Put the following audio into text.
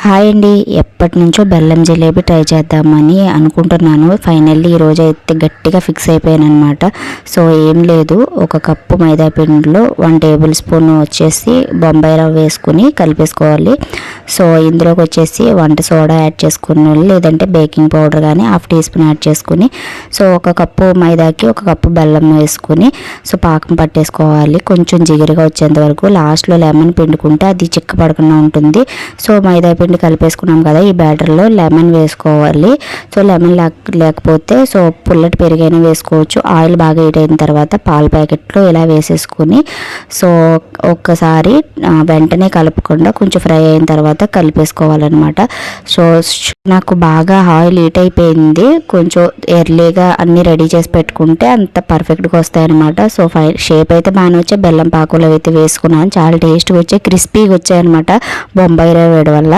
Hi అండి, ఎప్పటి నుంచో బెల్లం జిలేబీ ట్రై చేద్దామని అనుకుంటున్నాను. ఫైనల్లీ ఈరోజు అయితే గట్టిగా ఫిక్స్ అయిపోయాను అనమాట. సో ఏం లేదు, ఒక కప్పు మైదా పిండిలో 1 టేబుల్ స్పూన్ వచ్చేసి బొంబాయి రవ్వ వేసుకుని కలిపేసుకోవాలి. సో ఇందులోకి వచ్చేసి వంట సోడా యాడ్ చేసుకుని, లేదంటే బేకింగ్ పౌడర్ కానీ 1/2 టీ స్పూన్ యాడ్ చేసుకుని, సో ఒక కప్పు మైదాకి 1 కప్పు బెల్లం వేసుకుని సో పాకం పట్టేసుకోవాలి. కొంచెం జిగురుగా వచ్చేంత వరకు. లాస్ట్లో లెమన్ పిండుకుంటే అది చిక్కపడకుండా ఉంటుంది. సో మైదా పిండి కలిపేసుకున్నాం కదా, ఈ బ్యాటర్లో లెమన్ వేసుకోవాలి. సో లెమన్ లేకపోతే సో పుల్లటి పెరుగైనా వేసుకోవచ్చు. ఆయిల్ బాగా హీట్ అయిన తర్వాత పాల ప్యాకెట్లో ఇలా వేసేసుకుని సో ఒక్కసారి వెంటనే కలపకుండా కొంచెం ఫ్రై అయిన తర్వాత కలిపేసుకోవాలన్నమాట. సో నాకు బాగా ఆయిల్ హీట్ అయిపోయింది. కొంచెం ఎర్లీగా అన్నీ రెడీ చేసి పెట్టుకుంటే అంత పర్ఫెక్ట్గా వస్తాయన్నమాట. సో షేప్ అయితే బాగానే వచ్చాయి. బెల్లం పాకులో అయితే వేసుకున్నాను, చాలా టేస్ట్గా వచ్చాయి, క్రిస్పీగా వచ్చాయి అనమాట బొంబాయి రవ్వ వేయడం వల్ల.